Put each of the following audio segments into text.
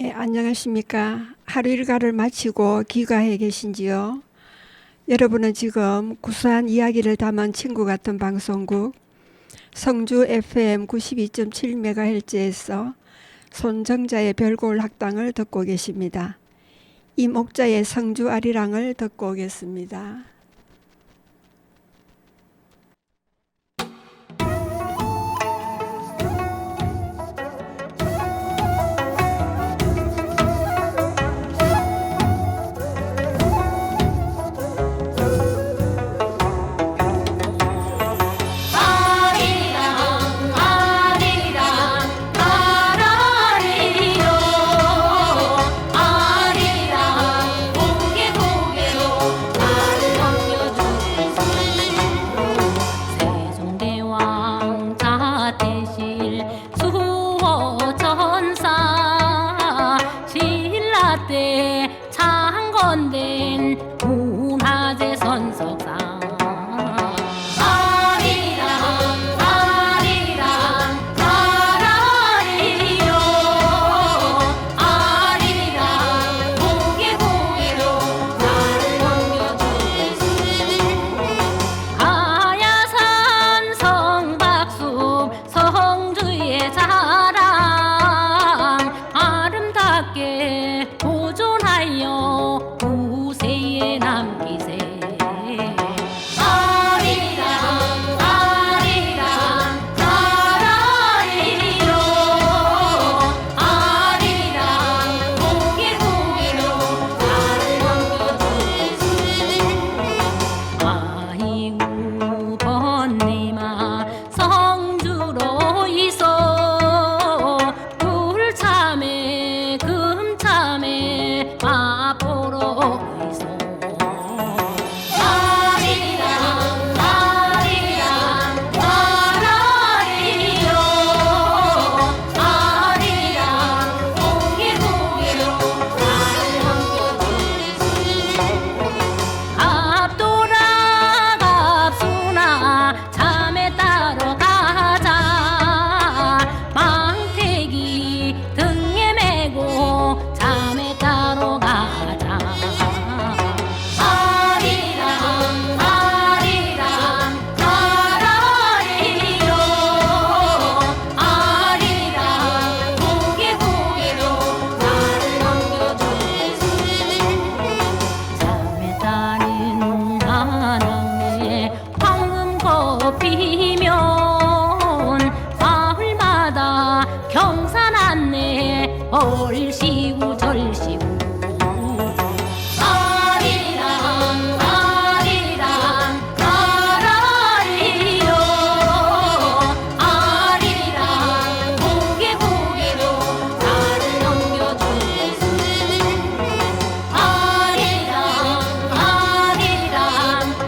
안녕하십니까. 하루 일과를 마치고 귀가해 계신지요? 여러분은 지금 구수한 이야기를 담은 친구 같은 방송국 성주 FM 92.7MHz에서 손정자의 별골 학당을 듣고 계십니다. 이목자의 성주 아리랑을 듣고 오겠습니다. 창건된 문화재 선석상 아리랑 아리랑 아라리요 아리랑 고개 고개로 나를 넘겨주시오 가야산 성박숲 성주의 자랑 아름답게 보존하여 후세에 남기세 아리랑 아리랑 아라리요 아리랑 고개 고개로 나를 넘겨주시오 아이고 번님아 성주로 있어 불참에 금참에 마포로 있어 아리랑 아리랑 아라리요 아리랑 고개 고개로 나를 넘겨주시오 앞돌아 갑수나 잠에 따러 가자 망태기 등에 메고 잠에 따러 가자 아리랑 아리랑 아라리요 아리랑 고개 고개로 나를 넘겨주시오 잠에 따른 한왕에 황금꽃 피면 마을마다 경산 안내 얼씨구 절씨구 아리랑 아리랑 아라리요 아리랑 고개 고개로 나를 넘겨주시오 아리랑 아리랑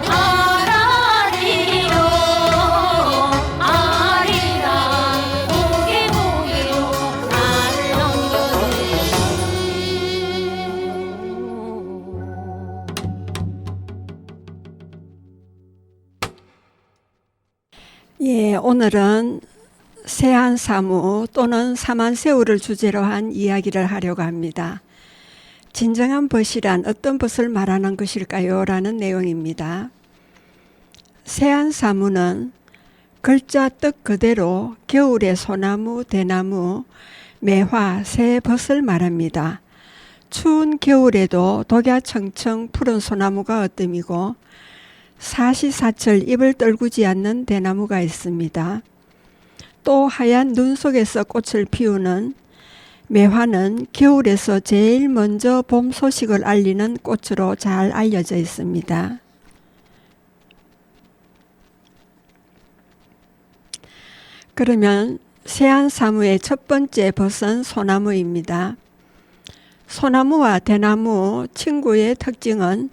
아라리요 아리랑 고개 고개로 나를 예, 오늘은 세한사무 또는 사만새우를 주제로 한 이야기를 하려고 합니다. 진정한 벗이란 어떤 벗을 말하는 것일까요? 라는 내용입니다. 세한사무는 글자 뜻 그대로 겨울의 소나무, 대나무, 매화, 새벗을 말합니다. 추운 겨울에도 독야청청 푸른 소나무가 어뜸이고 사시사철 잎을 떨구지 않는 대나무가 있습니다. 또 하얀 눈 속에서 꽃을 피우는 매화는 겨울에서 제일 먼저 봄 소식을 알리는 꽃으로 잘 알려져 있습니다. 그러면 세한사무의 첫 번째 벗은 소나무입니다. 소나무와 대나무 친구의 특징은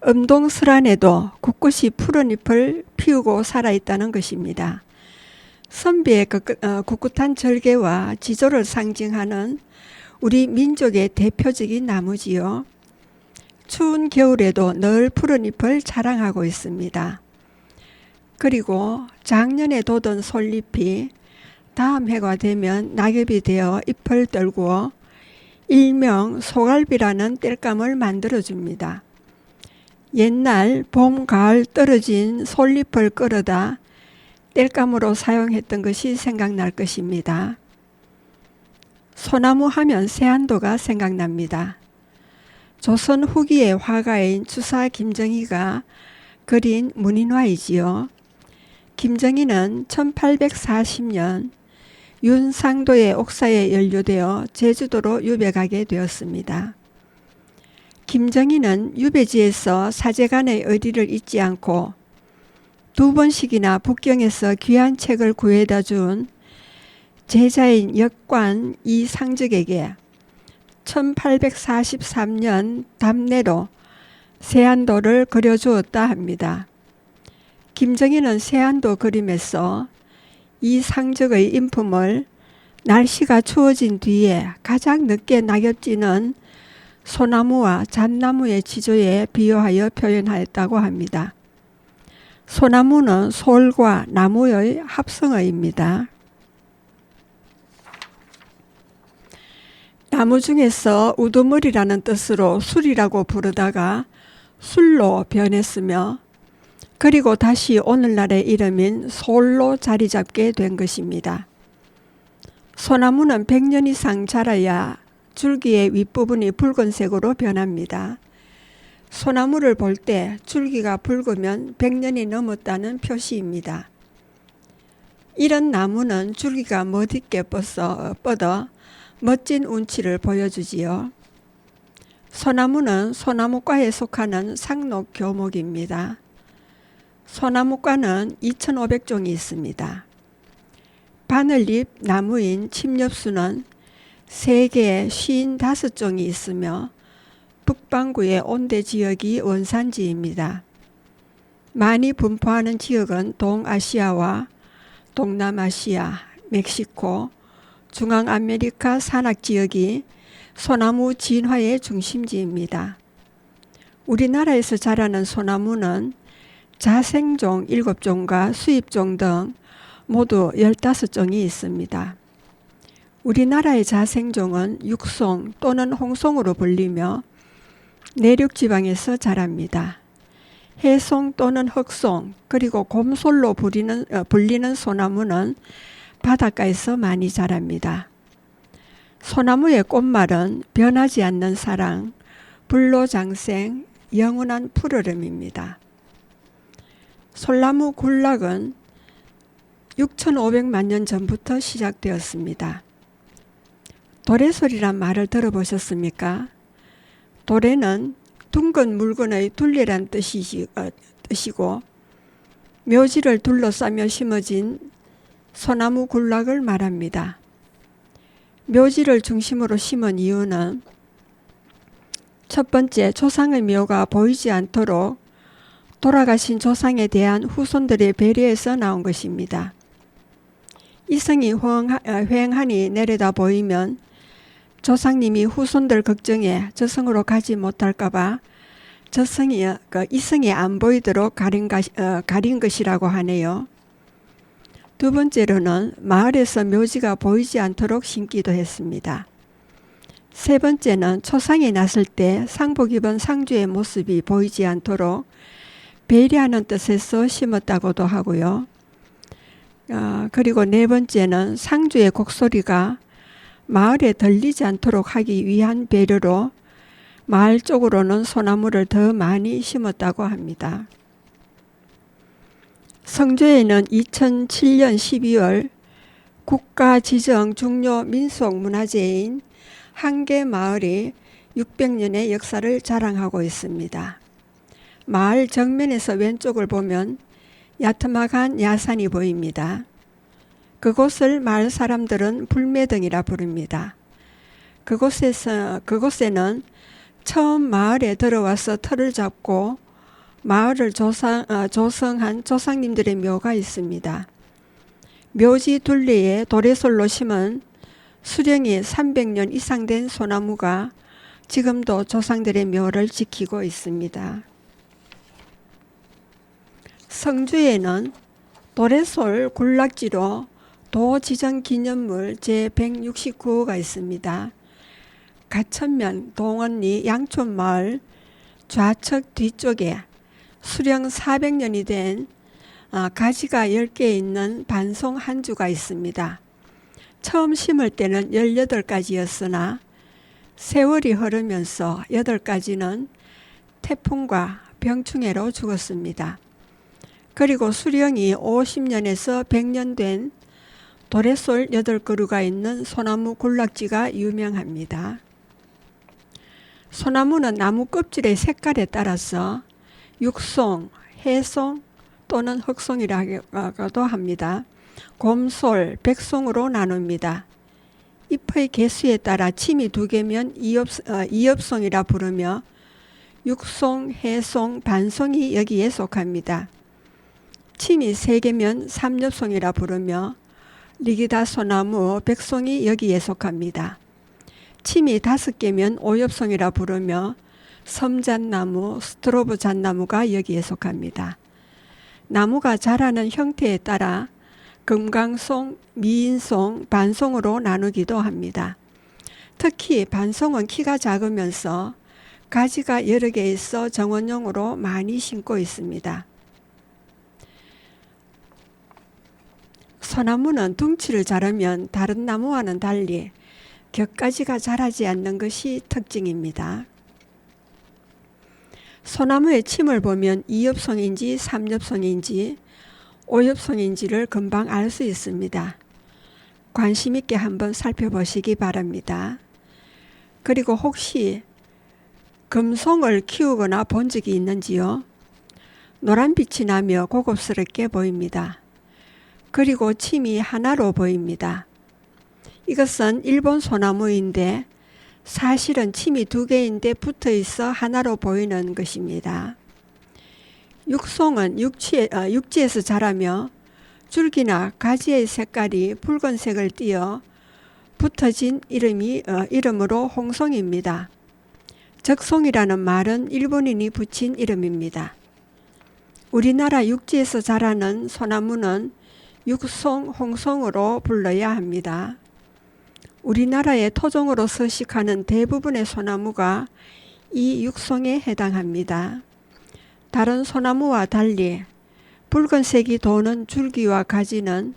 음동설안에도 꿋꿋이 푸른 잎을 피우고 살아있다는 것입니다. 선비의 꿋꿋한 절개와 지조를 상징하는 우리 민족의 대표적인 나무지요. 추운 겨울에도 늘 푸른 잎을 자랑하고 있습니다. 그리고 작년에 돋은 솔잎이 다음 해가 되면 낙엽이 되어 잎을 떨구어 일명 소갈비라는 땔감을 만들어줍니다. 옛날 봄, 가을 떨어진 솔잎을 끌어다 땔감으로 사용했던 것이 생각날 것입니다. 소나무 하면 세안도가 생각납니다. 조선 후기의 화가인 추사 김정희가 그린 문인화이지요. 김정희는 1840년 윤상도의 옥사에 연루되어 제주도로 유배가게 되었습니다. 김정희는 유배지에서 사제간의 의리를 잊지 않고 2번씩이나 북경에서 귀한 책을 구해다 준 제자인 역관 이상적에게 1843년 답례로 세안도를 그려주었다 합니다. 김정희는 세안도 그림에서 이상적의 인품을 날씨가 추워진 뒤에 가장 늦게 낙엽지는 소나무와 잣나무의 지조에 비유하여 표현하였다고 합니다. 소나무는 솔과 나무의 합성어입니다. 나무 중에서 우두머리라는 뜻으로 술이라고 부르다가 술로 변했으며 그리고 다시 오늘날의 이름인 솔로 자리 잡게 된 것입니다. 소나무는 100년 이상 자라야 줄기의 윗부분이 붉은색으로 변합니다. 소나무를 볼 때 줄기가 붉으면 100년이 넘었다는 표시입니다. 이런 나무는 줄기가 멋있게 뻗어 멋진 운치를 보여주지요. 소나무는 소나무과에 속하는 상록교목입니다. 소나무과는 2,500종이 있습니다. 바늘잎 나무인 침엽수는 세계에 55종이 있으며 북반구의 온대 지역이 원산지입니다. 많이 분포하는 지역은 동아시아와 동남아시아, 멕시코, 중앙아메리카 산악지역이 소나무 진화의 중심지입니다. 우리나라에서 자라는 소나무는 자생종 7종과 수입종 등 모두 15종이 있습니다. 우리나라의 자생종은 육송 또는 홍송으로 불리며 내륙지방에서 자랍니다. 해송 또는 흑송 그리고 곰솔로 불리는 소나무는 바닷가에서 많이 자랍니다. 소나무의 꽃말은 변하지 않는 사랑, 불로장생, 영원한 푸르름입니다. 솔나무 군락은 6,500만 년 전부터 시작되었습니다. 도래솔이란 말을 들어보셨습니까? 도래는 둥근 물건의 둘레란 뜻이고 묘지를 둘러싸며 심어진 소나무 군락을 말합니다. 묘지를 중심으로 심은 이유는 첫 번째, 조상의 묘가 보이지 않도록 돌아가신 조상에 대한 후손들의 배려에서 나온 것입니다. 이성이 휑하니 내려다 보이면 조상님이 후손들 걱정에 저승으로 가지 못할까봐 이성이 안 보이도록 가린 것이라고 하네요. 두 번째로는 마을에서 묘지가 보이지 않도록 심기도 했습니다. 세 번째는 초상이 났을 때 상복 입은 상주의 모습이 보이지 않도록 배려하는 뜻에서 심었다고도 하고요. 그리고 네 번째는 상주의 곡소리가 마을에 들리지 않도록 하기 위한 배려로 마을 쪽으로는 소나무를 더 많이 심었다고 합니다. 성주에는 2007년 12월 국가지정 중요 민속문화재인 한계마을이 600년의 역사를 자랑하고 있습니다. 마을 정면에서 왼쪽을 보면 야트막한 야산이 보입니다. 그곳을 마을 사람들은 불매등이라 부릅니다. 그곳에는 처음 마을에 들어와서 터를 잡고 마을을 조성한 조상님들의 묘가 있습니다. 묘지 둘레에 도래솔로 심은 수령이 300년 이상 된 소나무가 지금도 조상들의 묘를 지키고 있습니다. 성주에는 도래솔 군락지로 도지정기념물 제169호가 있습니다. 가천면 동언리 양촌마을 좌측 뒤쪽에 수령 400년이 된 가지가 10개 있는 반송 한 주가 있습니다. 처음 심을 때는 18가지였으나 세월이 흐르면서 8가지는 태풍과 병충해로 죽었습니다. 그리고 수령이 50년에서 100년 된 도래솔 8그루가 있는 소나무 군락지가 유명합니다. 소나무는 나무 껍질의 색깔에 따라서 육송, 해송 또는 흑송이라고도 합니다. 곰솔, 백송으로 나눕니다. 잎의 개수에 따라 침이 2개면 이엽송이라 부르며 육송, 해송, 반송이 여기에 속합니다. 침이 3개면 삼엽송이라 부르며 리기다 소나무, 백송이 여기에 속합니다. 침이 5개면 오엽송이라 부르며 섬잣나무, 스트로브 잣나무가 여기에 속합니다. 나무가 자라는 형태에 따라 금강송, 미인송, 반송으로 나누기도 합니다. 특히 반송은 키가 작으면서 가지가 여러 개 있어 정원용으로 많이 심고 있습니다. 소나무는 둥치를 자르면 다른 나무와는 달리 격가지가 자라지 않는 것이 특징입니다. 소나무의 침을 보면 이엽송인지 삼엽송인지 오엽송인지를 금방 알 수 있습니다. 관심 있게 한번 살펴보시기 바랍니다. 그리고 혹시 금송을 키우거나 본 적이 있는지요? 노란빛이 나며 고급스럽게 보입니다. 그리고 침이 하나로 보입니다. 이것은 일본 소나무인데 사실은 침이 2개인데 붙어 있어 하나로 보이는 것입니다. 육송은 육지에서 자라며 줄기나 가지의 색깔이 붉은색을 띠어 붙어진 이름으로 홍송입니다. 적송이라는 말은 일본인이 붙인 이름입니다. 우리나라 육지에서 자라는 소나무는 육송, 홍송으로 불러야 합니다. 우리나라의 토종으로 서식하는 대부분의 소나무가 이 육송에 해당합니다. 다른 소나무와 달리 붉은색이 도는 줄기와 가지는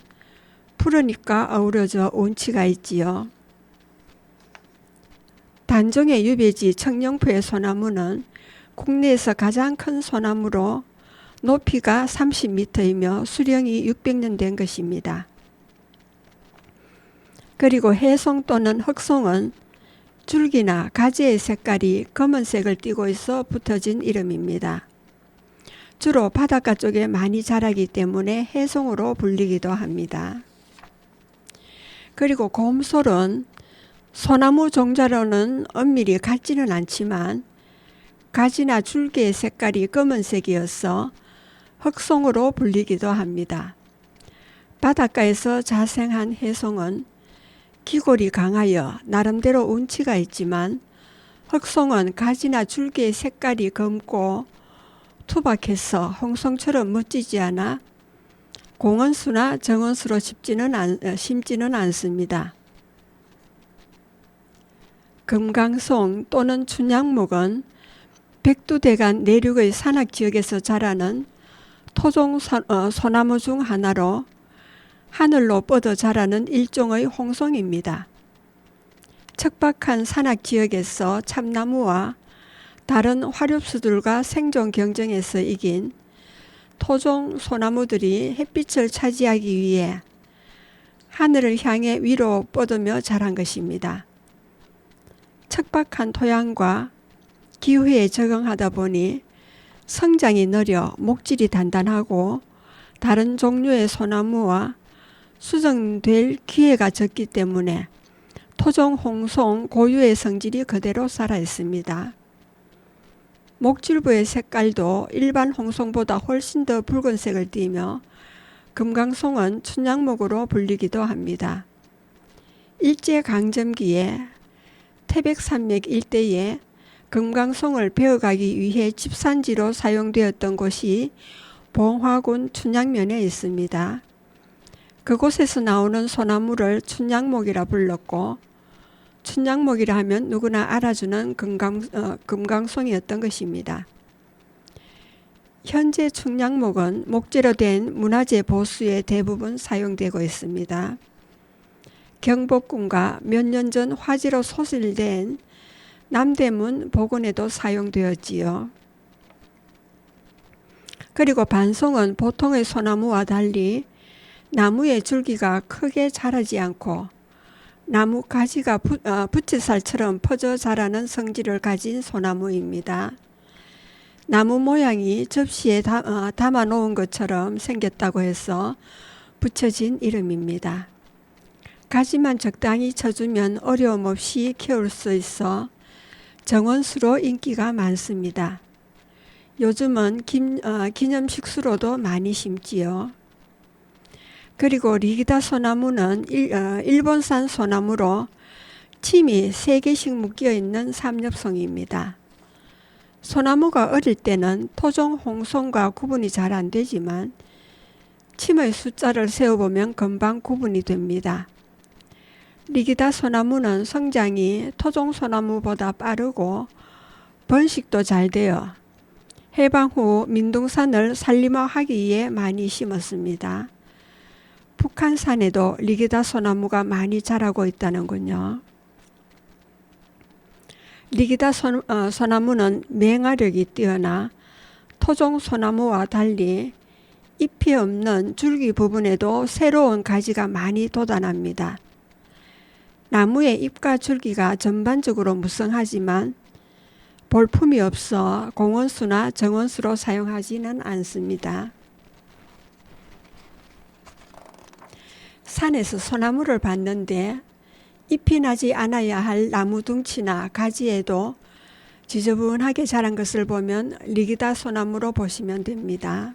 푸르니까 어우러져 운치가 있지요. 단종의 유배지 청룡포의 소나무는 국내에서 가장 큰 소나무로 높이가 30m이며 수령이 600년 된 것입니다. 그리고 해송 또는 흑송은 줄기나 가지의 색깔이 검은색을 띠고 있어 붙어진 이름입니다. 주로 바닷가 쪽에 많이 자라기 때문에 해송으로 불리기도 합니다. 그리고 곰솔은 소나무 종자로는 엄밀히 같지는 않지만 가지나 줄기의 색깔이 검은색이어서 흑송으로 불리기도 합니다. 바닷가에서 자생한 해송은 기골이 강하여 나름대로 운치가 있지만 흑송은 가지나 줄기의 색깔이 검고 투박해서 홍송처럼 멋지지 않아 공원수나 정원수로 심지는 않습니다. 금강송 또는 춘향목은 백두대간 내륙의 산악지역에서 자라는 토종 소나무 중 하나로 하늘로 뻗어 자라는 일종의 홍송입니다. 척박한 산악지역에서 참나무와 다른 화렵수들과 생존 경쟁에서 이긴 토종 소나무들이 햇빛을 차지하기 위해 하늘을 향해 위로 뻗으며 자란 것입니다. 척박한 토양과 기후에 적응하다 보니 성장이 느려 목질이 단단하고 다른 종류의 소나무와 수정될 기회가 적기 때문에 토종 홍송 고유의 성질이 그대로 살아있습니다. 목질부의 색깔도 일반 홍송보다 훨씬 더 붉은색을 띠며 금강송은 춘향목으로 불리기도 합니다. 일제강점기에 태백산맥 일대에 금강송을 베어가기 위해 집산지로 사용되었던 곳이 봉화군 춘향면에 있습니다. 그곳에서 나오는 소나무를 춘향목이라 불렀고 춘향목이라 하면 누구나 알아주는 금강송이었던 것입니다. 현재 춘향목은 목재로 된 문화재 보수에 대부분 사용되고 있습니다. 경복궁과 몇 년 전 화재로 소실된 남대문 복원에도 사용되었지요. 그리고 반송은 보통의 소나무와 달리 나무의 줄기가 크게 자라지 않고 나무 가지가 부채살처럼 퍼져 자라는 성질을 가진 소나무입니다. 나무 모양이 접시에 담아 놓은 것처럼 생겼다고 해서 붙여진 이름입니다. 가지만 적당히 쳐주면 어려움 없이 키울 수 있어 정원수로 인기가 많습니다. 요즘은 기념식수로도 많이 심지요. 그리고 리기다 소나무는 일본산 소나무로 침이 3개씩 묶여있는 삼엽송입니다. 소나무가 어릴 때는 토종 홍송과 구분이 잘 안되지만 침의 숫자를 세어보면 금방 구분이 됩니다. 리기다 소나무는 성장이 토종 소나무보다 빠르고 번식도 잘 되어 해방 후 민둥산을 살림하기 위해 많이 심었습니다. 북한산에도 리기다 소나무가 많이 자라고 있다는군요. 리기다 소나무는 맹화력이 뛰어나 토종 소나무와 달리 잎이 없는 줄기 부분에도 새로운 가지가 많이 돋아납니다. 나무의 잎과 줄기가 전반적으로 무성하지만 볼품이 없어 공원수나 정원수로 사용하지는 않습니다. 산에서 소나무를 봤는데 잎이 나지 않아야 할 나무 둥치나 가지에도 지저분하게 자란 것을 보면 리기다 소나무로 보시면 됩니다.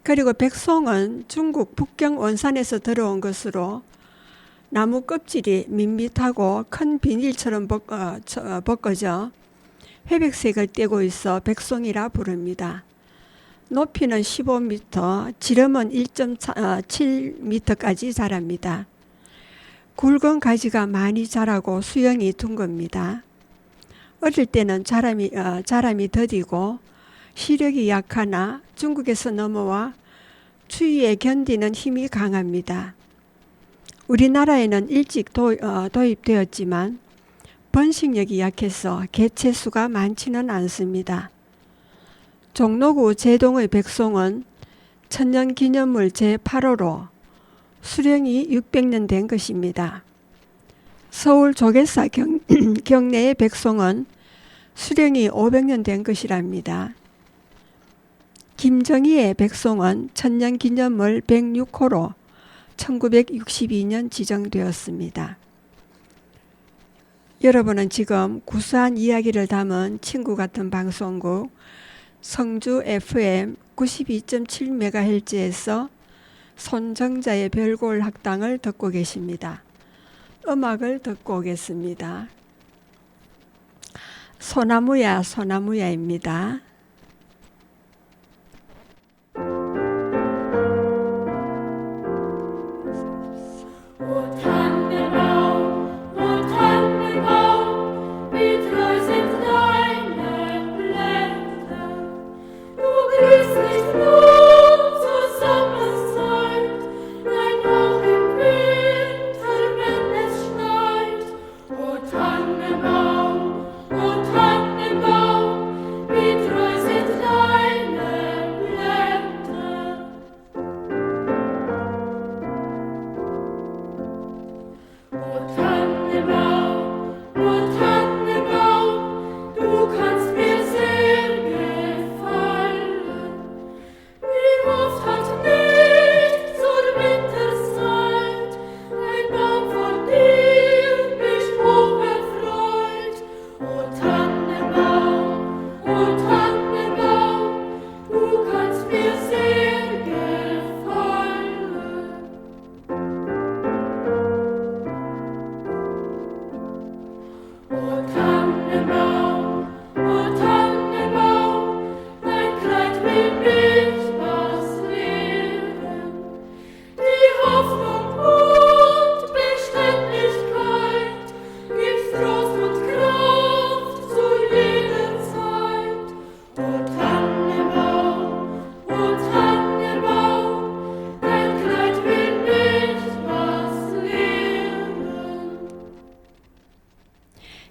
그리고 백송은 중국 북경 원산에서 들어온 것으로 나무 껍질이 밋밋하고 큰 비닐처럼 벗겨져 회백색을 띠고 있어 백송이라 부릅니다. 높이는 15m, 지름은 1.7m까지 자랍니다. 굵은 가지가 많이 자라고 수영이 둥겁니다. 어릴 때는 자람이 더디고 시력이 약하나 중국에서 넘어와 추위에 견디는 힘이 강합니다. 우리나라에는 일찍 도입되었지만 번식력이 약해서 개체수가 많지는 않습니다. 종로구 제동의 백송은 천년기념물 제8호로 수령이 600년 된 것입니다. 서울 조계사 경내의 백송은 수령이 500년 된 것이랍니다. 김정희의 백송은 천년기념물 106호로 1962년 지정되었습니다. 여러분은 지금 구수한 이야기를 담은 친구 같은 방송국 성주 FM 92.7MHz에서 손정자의 별골 학당을 듣고 계십니다. 음악을 듣고 오겠습니다. 소나무야 소나무야입니다.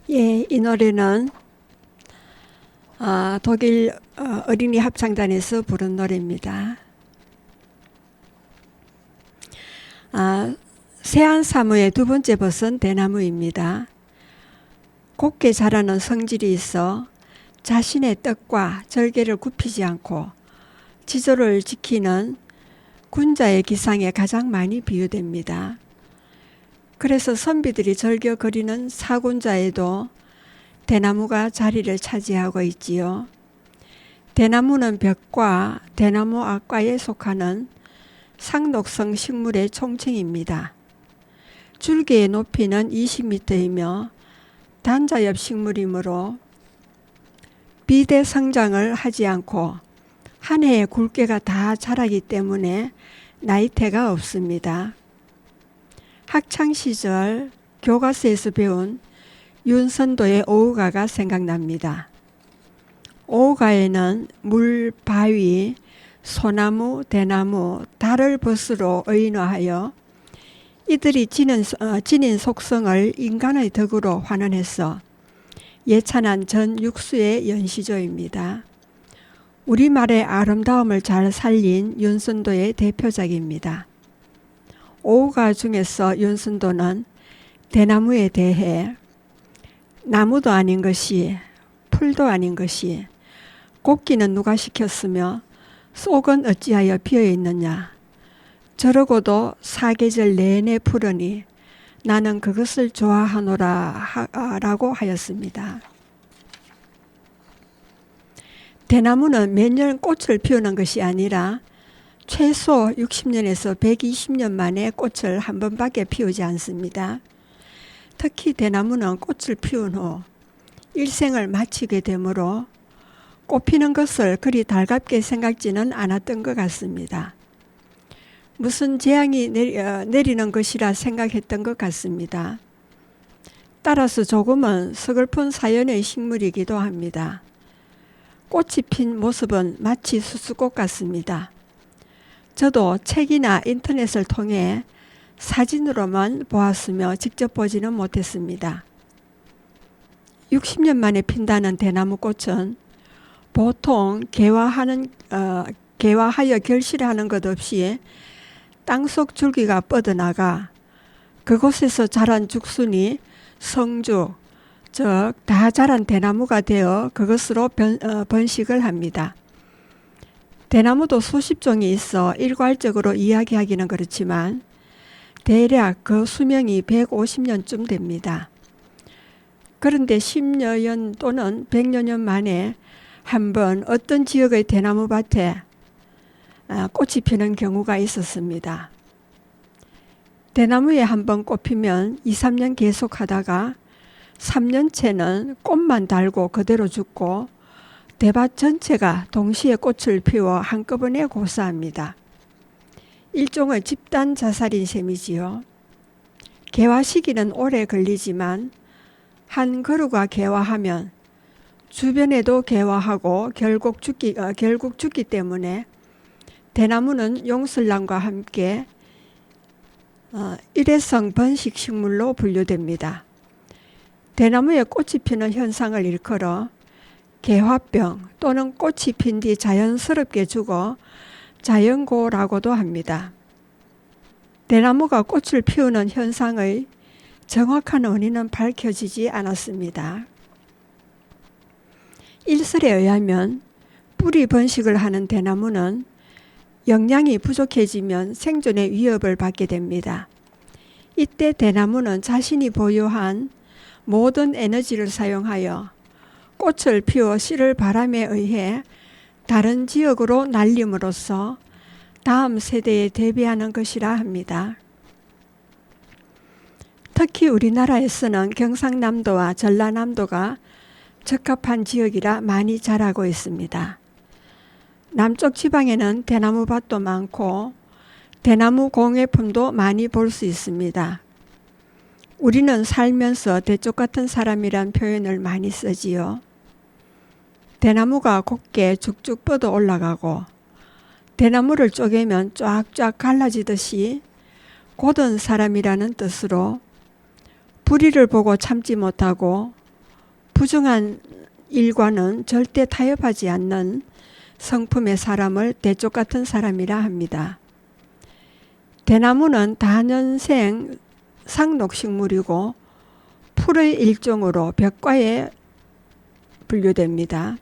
예, 이 노래는 독일 어린이 합창단에서 부른 노래입니다. 세안사무의 두 번째 벗은 대나무입니다. 곱게 자라는 성질이 있어 자신의 떡과 절개를 굽히지 않고 지조를 지키는 군자의 기상에 가장 많이 비유됩니다. 그래서 선비들이 즐겨 그리는 사군자에도 대나무가 자리를 차지하고 있지요. 대나무는 벽과 대나무 악과에 속하는 상록성 식물의 총칭입니다. 줄기의 높이는 20m이며 단자엽 식물이므로 비대 성장을 하지 않고 한 해에 굵게가 다 자라기 때문에 나이테가 없습니다. 학창시절 교과서에서 배운 윤선도의 오우가가 생각납니다. 오우가에는 물, 바위, 소나무, 대나무, 달을 벗으로 의인화하여 이들이 지닌 속성을 인간의 덕으로 환원해서 예찬한 전 육수의 연시조입니다. 우리말의 아름다움을 잘 살린 윤선도의 대표작입니다. 오우가 중에서 윤선도는 대나무에 대해 나무도 아닌 것이 풀도 아닌 것이 곱기는 누가 시켰으며 쏙은 어찌하여 비어있느냐. 저러고도 사계절 내내 푸르니 나는 그것을 좋아하노라 라고 하였습니다. 대나무는 매년 꽃을 피우는 것이 아니라 최소 60년에서 120년 만에 꽃을 한 번밖에 피우지 않습니다. 특히 대나무는 꽃을 피운 후 일생을 마치게 되므로 꽃 피는 것을 그리 달갑게 생각지는 않았던 것 같습니다. 무슨 재앙이 내리는 것이라 생각했던 것 같습니다. 따라서 조금은 서글픈 사연의 식물이기도 합니다. 꽃이 핀 모습은 마치 수수꽃 같습니다. 저도 책이나 인터넷을 통해 사진으로만 보았으며 직접 보지는 못했습니다. 60년 만에 핀다는 대나무꽃은 보통 개화하여 결실하는 것 없이 땅속 줄기가 뻗어나가 그곳에서 자란 죽순이 성죽, 즉 다 자란 대나무가 되어 그것으로 번식을 합니다. 대나무도 수십 종이 있어 일괄적으로 이야기하기는 그렇지만 대략 그 수명이 150년쯤 됩니다. 그런데 10여 년 또는 100여 년 만에 한번 어떤 지역의 대나무 밭에 꽃이 피는 경우가 있었습니다. 대나무에 한번 꽃 피면 2, 3년 계속 하다가 3년째는 꽃만 달고 그대로 죽고 대밭 전체가 동시에 꽃을 피워 한꺼번에 고사합니다. 일종의 집단 자살인 셈이지요. 개화 시기는 오래 걸리지만 한 그루가 개화하면 주변에도 개화하고 결국 죽기 때문에 대나무는 용설남과 함께 일회성 번식식물로 분류됩니다. 대나무에 꽃이 피는 현상을 일컬어 개화병 또는 꽃이 핀 뒤 자연스럽게 죽어 자연고라고도 합니다. 대나무가 꽃을 피우는 현상의 정확한 원인은 밝혀지지 않았습니다. 일설에 의하면 뿌리 번식을 하는 대나무는 영양이 부족해지면 생존의 위협을 받게 됩니다. 이때 대나무는 자신이 보유한 모든 에너지를 사용하여 꽃을 피워 씨를 바람에 의해 다른 지역으로 날림으로써 다음 세대에 대비하는 것이라 합니다. 특히 우리나라에서는 경상남도와 전라남도가 적합한 지역이라 많이 자라고 있습니다. 남쪽 지방에는 대나무밭도 많고 대나무 공예품도 많이 볼 수 있습니다. 우리는 살면서 대쪽 같은 사람이란 표현을 많이 쓰지요. 대나무가 곱게 쭉쭉 뻗어 올라가고 대나무를 쪼개면 쫙쫙 갈라지듯이 곧은 사람이라는 뜻으로 불의를 보고 참지 못하고 부정한 일과는 절대 타협하지 않는 성품의 사람을 대쪽 같은 사람이라 합니다. 대나무는 다년생 상록식물이고 풀의 일종으로 벽과에 분류됩니다.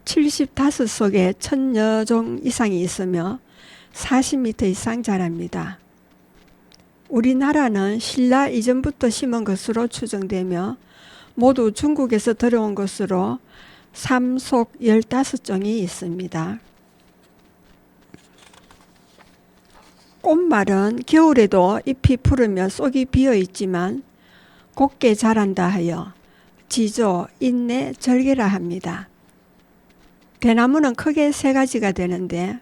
75속에 1000여종 이상이 있으며 40m 이상 자랍니다. 우리나라는 신라 이전부터 심은 것으로 추정되며 모두 중국에서 들어온 것으로 삼속 15종이 있습니다. 꽃말은 겨울에도 잎이 푸르며 쏙이 비어 있지만 곱게 자란다 하여 지조, 인내, 절개라 합니다. 대나무는 크게 세 가지가 되는데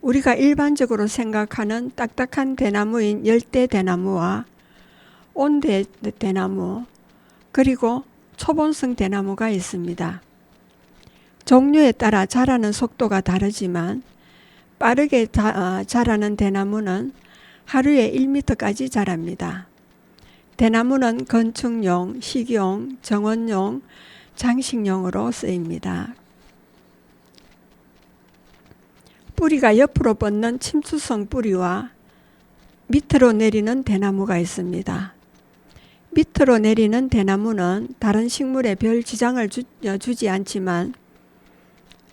우리가 일반적으로 생각하는 딱딱한 대나무인 열대대나무와 온대대나무 그리고 초본성 대나무가 있습니다. 종류에 따라 자라는 속도가 다르지만 빠르게 자라는 대나무는 하루에 1m까지 자랍니다. 대나무는 건축용, 식용, 정원용, 장식용으로 쓰입니다. 뿌리가 옆으로 뻗는 침투성 뿌리와 밑으로 내리는 대나무가 있습니다. 밑으로 내리는 대나무는 다른 식물에 별 지장을 주지 않지만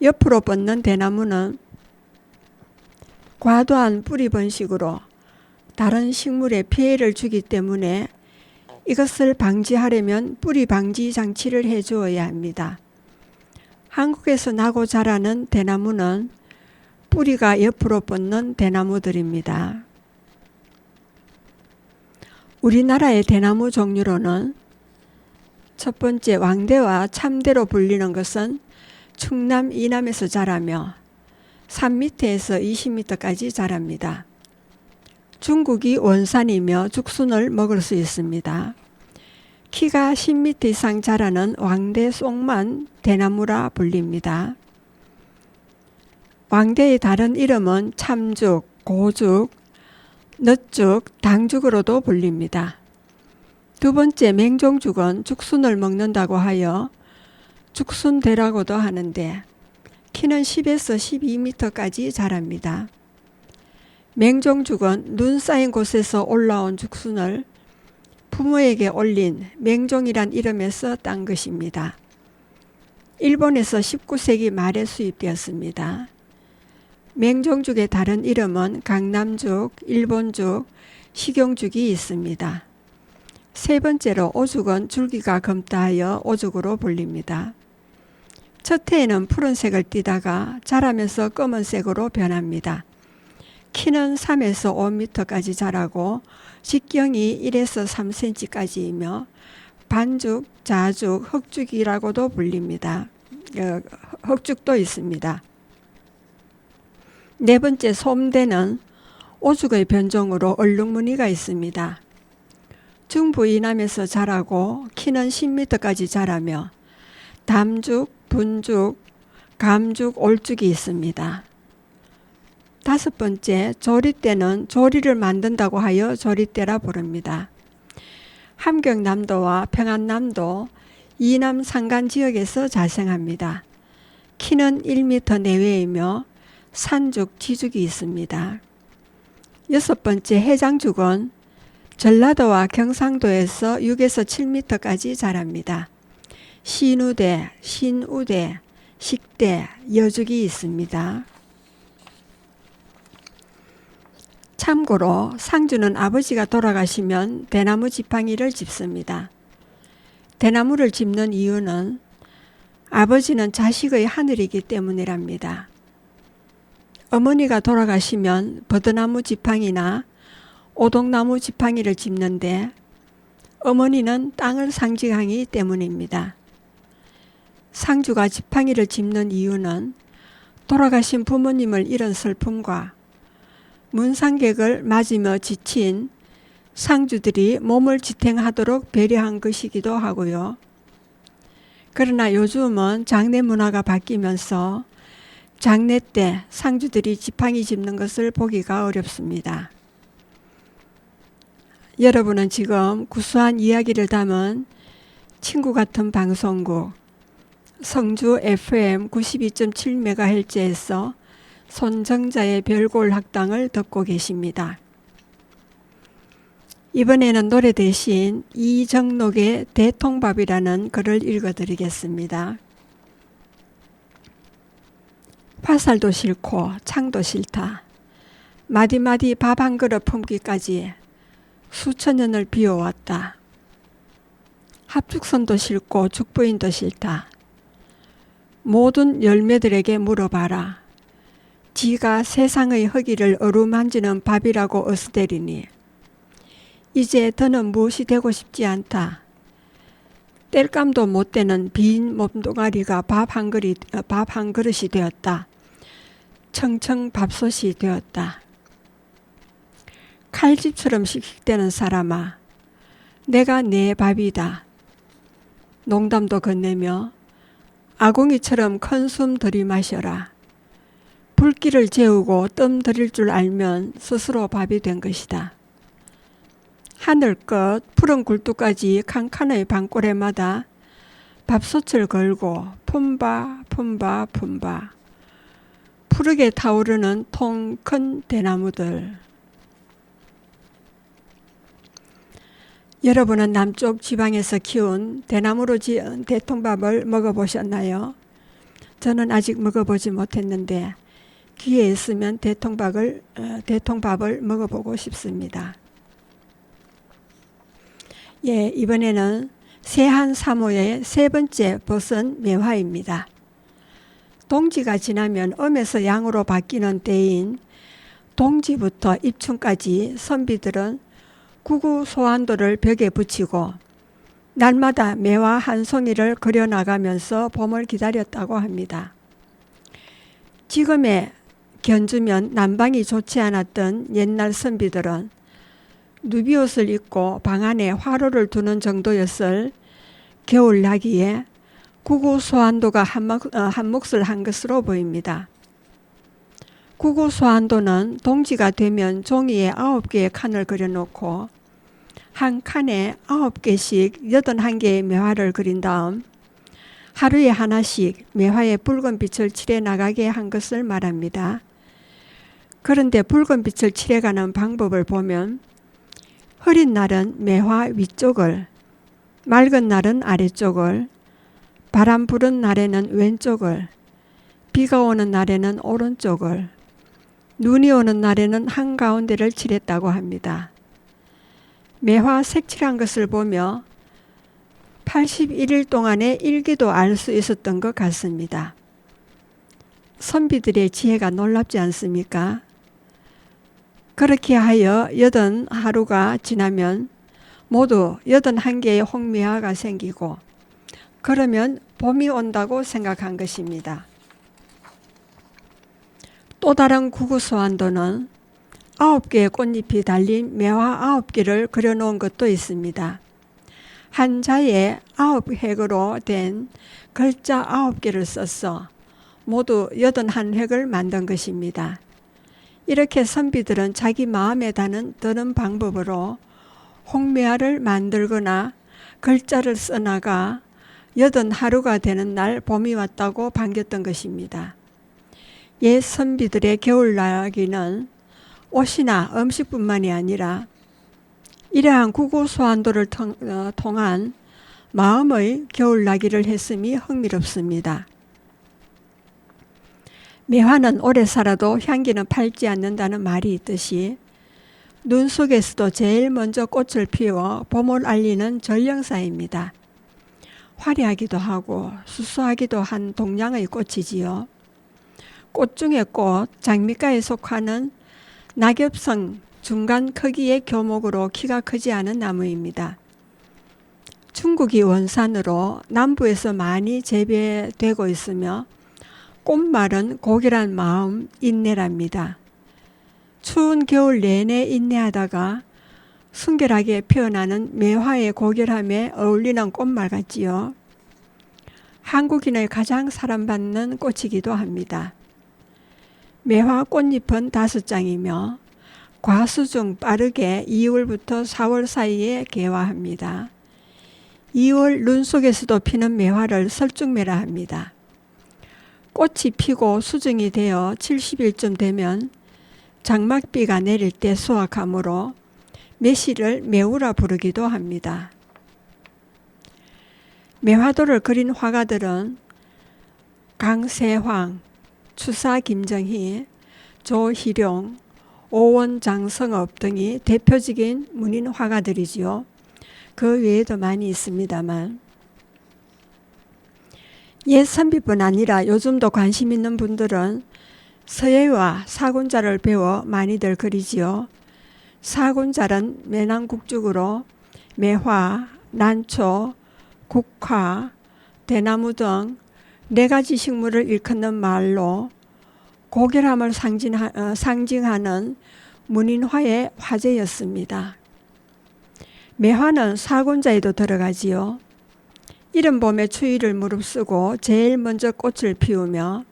옆으로 뻗는 대나무는 과도한 뿌리 번식으로 다른 식물에 피해를 주기 때문에 이것을 방지하려면 뿌리 방지 장치를 해주어야 합니다. 한국에서 나고 자라는 대나무는 뿌리가 옆으로 뻗는 대나무들입니다. 우리나라의 대나무 종류로는 첫 번째 왕대와 참대로 불리는 것은 충남 이남에서 자라며 3m에서 20m까지 자랍니다. 중국이 원산이며 죽순을 먹을 수 있습니다. 키가 10m 이상 자라는 왕대 쏙만 대나무라 불립니다. 왕대의 다른 이름은 참죽, 고죽, 넛죽, 당죽으로도 불립니다. 두 번째 맹종죽은 죽순을 먹는다고 하여 죽순대라고도 하는데 키는 10에서 12m까지 자랍니다. 맹종죽은 눈 쌓인 곳에서 올라온 죽순을 부모에게 올린 맹종이란 이름에서 딴 것입니다. 일본에서 19세기 말에 수입되었습니다. 맹종죽의 다른 이름은 강남죽, 일본죽, 식용죽이 있습니다. 세 번째로 오죽은 줄기가 검다 하여 오죽으로 불립니다. 첫 해에는 푸른색을 띠다가 자라면서 검은색으로 변합니다. 키는 3에서 5m까지 자라고 직경이 1에서 3cm까지이며 반죽, 자죽, 흑죽이라고도 불립니다. 흑죽도 있습니다. 네 번째 솜대는 오죽의 변종으로 얼룩무늬가 있습니다. 중부 이남에서 자라고 키는 10m까지 자라며 담죽, 분죽, 감죽, 올죽이 있습니다. 다섯 번째 조리대는 조리를 만든다고 하여 조리대라 부릅니다. 함경남도와 평안남도, 이남 산간 지역에서 자생합니다. 키는 1m 내외이며 산죽, 지죽이 있습니다. 여섯 번째 해장죽은 전라도와 경상도에서 6에서 7m까지 자랍니다. 신우대, 신우대, 식대, 여죽이 있습니다. 참고로 상주는 아버지가 돌아가시면 대나무 지팡이를 짚습니다. 대나무를 짚는 이유는 아버지는 자식의 하늘이기 때문이랍니다. 어머니가 돌아가시면 버드나무 지팡이나 오동나무 지팡이를 짚는데 어머니는 땅을 상징하기 때문입니다. 상주가 지팡이를 짚는 이유는 돌아가신 부모님을 잃은 슬픔과 문상객을 맞으며 지친 상주들이 몸을 지탱하도록 배려한 것이기도 하고요. 그러나 요즘은 장례 문화가 바뀌면서 장례 때 상주들이 지팡이 짚는 것을 보기가 어렵습니다. 여러분은 지금 구수한 이야기를 담은 친구 같은 방송국 성주 FM 92.7MHz에서 손정자의 별골 학당을 듣고 계십니다. 이번에는 노래 대신 이정록의 대통밥이라는 글을 읽어드리겠습니다. 화살도 싫고 창도 싫다. 마디마디 밥 한 그릇 품기까지 수천 년을 비워왔다. 합죽선도 싫고 죽부인도 싫다. 모든 열매들에게 물어봐라. 지가 세상의 허기를 어루만지는 밥이라고 어스대리니 이제 더는 무엇이 되고 싶지 않다. 뗄감도 못 되는 빈 몸뚱아리가 밥 한 그릇이 되었다. 청청 밥솥이 되었다. 칼집처럼 씩씩대는 사람아, 내가 내 밥이다. 농담도 건네며 아궁이처럼 큰 숨 들이마셔라. 불길을 재우고 뜸 들일 줄 알면 스스로 밥이 된 것이다. 하늘 끝 푸른 굴뚝까지 칸칸의 방꼬레마다 밥솥을 걸고 품바 품바 품바 푸르게 타오르는 통 큰 대나무들. 여러분은 남쪽 지방에서 키운 대나무로 지은 대통밥을 먹어보셨나요? 저는 아직 먹어보지 못했는데 기회 있으면 대통밥을 먹어보고 싶습니다. 예, 이번에는 세한 3호의 세 번째 버선 매화입니다. 동지가 지나면 음에서 양으로 바뀌는 때인 동지부터 입춘까지 선비들은 구구소환도를 벽에 붙이고 날마다 매화 한 송이를 그려나가면서 봄을 기다렸다고 합니다. 지금에 견주면 난방이 좋지 않았던 옛날 선비들은 누비옷을 입고 방 안에 화로를 두는 정도였을 겨울나기에 구구소환도가 한 몫을 한 것으로 보입니다. 구구소환도는 동지가 되면 종이에 9개의 칸을 그려놓고 한 칸에 9개씩 81개의 매화를 그린 다음 하루에 하나씩 매화에 붉은 빛을 칠해 나가게 한 것을 말합니다. 그런데 붉은 빛을 칠해가는 방법을 보면 흐린 날은 매화 위쪽을, 맑은 날은 아래쪽을, 바람 부는 날에는 왼쪽을, 비가 오는 날에는 오른쪽을, 눈이 오는 날에는 한가운데를 칠했다고 합니다. 매화 색칠한 것을 보며 81일 동안의 일기도 알 수 있었던 것 같습니다. 선비들의 지혜가 놀랍지 않습니까? 그렇게 하여 80하루가 지나면 모두 81개의 홍매화가 생기고 그러면 봄이 온다고 생각한 것입니다. 또 다른 구구소환도는 9개의 꽃잎이 달린 매화 9개를 그려놓은 것도 있습니다. 한 자에 9획으로 된 글자 9개를 써서 모두 81획을 만든 것입니다. 이렇게 선비들은 자기 마음에 드는 방법으로 홍매화를 만들거나 글자를 써나가 80하루가 되는 날 봄이 왔다고 반겼던 것입니다. 옛 선비들의 겨울나기는 옷이나 음식뿐만이 아니라 이러한 구구소환도를 통한 마음의 겨울나기를 했음이 흥미롭습니다. 매화는 오래 살아도 향기는 팔지 않는다는 말이 있듯이 눈 속에서도 제일 먼저 꽃을 피워 봄을 알리는 전령사입니다. 화려하기도 하고 수수하기도 한 동양의 꽃이지요. 꽃 중의 꽃, 장미과에 속하는 낙엽성 중간 크기의 교목으로 키가 크지 않은 나무입니다. 중국이 원산으로 남부에서 많이 재배되고 있으며 꽃말은 고결한 마음, 인내랍니다. 추운 겨울 내내 인내하다가 순결하게 피어나는 매화의 고결함에 어울리는 꽃말 같지요. 한국인의 가장 사랑받는 꽃이기도 합니다. 매화 꽃잎은 5장이며 과수 중 빠르게 2월부터 4월 사이에 개화합니다. 2월 눈 속에서도 피는 매화를 설중매라 합니다. 꽃이 피고 수정이 되어 70일쯤 되면 장막비가 내릴 때 수확하므로 매시를 매우라 부르기도 합니다. 매화도를 그린 화가들은 강세황, 추사 김정희, 조희룡, 오원 장성업 등이 대표적인 문인 화가들이지요. 그 외에도 많이 있습니다만 옛 선비뿐 아니라 요즘도 관심 있는 분들은 서예와 사군자를 배워 많이들 그리지요. 사군자는 매낭국죽으로 매화, 난초, 국화, 대나무 등 4가지 식물을 일컫는 말로 고결함을 상징하는 문인화의 화제였습니다. 매화는 사군자에도 들어가지요. 이른 봄에 추위를 무릅쓰고 제일 먼저 꽃을 피우며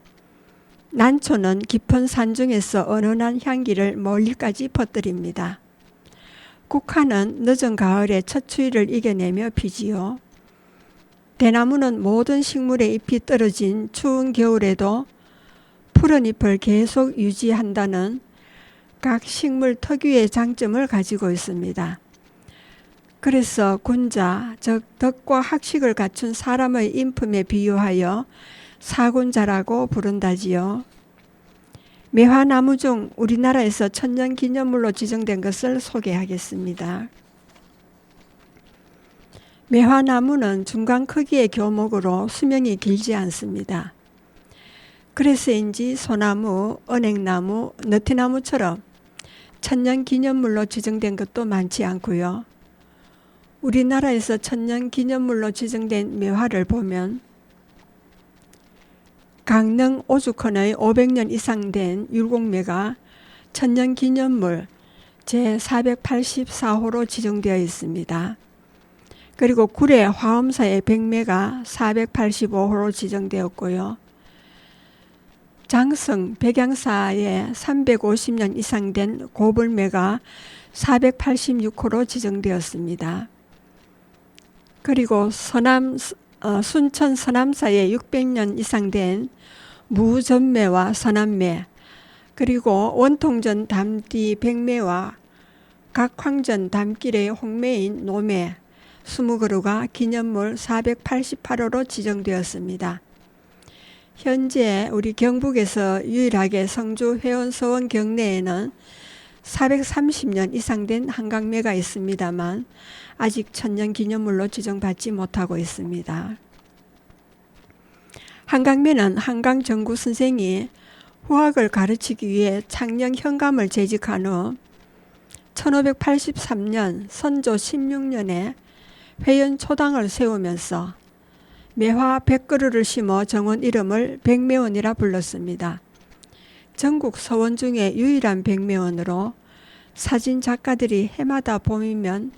난초는 깊은 산중에서 은은한 향기를 멀리까지 퍼뜨립니다. 국화는 늦은 가을에 첫 추위를 이겨내며 피지요. 대나무는 모든 식물의 잎이 떨어진 추운 겨울에도 푸른 잎을 계속 유지한다는 각 식물 특유의 장점을 가지고 있습니다. 그래서 군자, 즉 덕과 학식을 갖춘 사람의 인품에 비유하여 사군자라고 부른다지요. 매화나무 중 우리나라에서 천년기념물로 지정된 것을 소개하겠습니다. 매화나무는 중간 크기의 교목으로 수명이 길지 않습니다. 그래서인지 소나무, 은행나무, 느티나무처럼 천년기념물로 지정된 것도 많지 않고요. 우리나라에서 천년기념물로 지정된 매화를 보면 강릉 오죽헌의 500년 이상 된 율곡매가 천년기념물 제484호로 지정되어 있습니다. 그리고 구례 화엄사의 백매가 485호로 지정되었고요. 장성 백양사에 350년 이상 된 고불매가 486호로 지정되었습니다. 그리고 순천 서남사에 600년 이상 된 무전매와 서남매, 그리고 원통전 담띠 백매와 각황전 담길의 홍매인 노매 20그루가 기념물 488호로 지정되었습니다. 현재 우리 경북에서 유일하게 성주 회원서원 경내에는 430년 이상 된 한강매가 있습니다만 아직 천년기념물로 지정받지 못하고 있습니다. 한강매는 한강정구 선생이 후학을 가르치기 위해 창녕 현감을 재직한 후 1583년 선조 16년에 회연 초당을 세우면서 매화 100그루를 심어 정원 이름을 백매원이라 불렀습니다. 전국 서원 중에 유일한 백매원으로 사진 작가들이 해마다 봄이면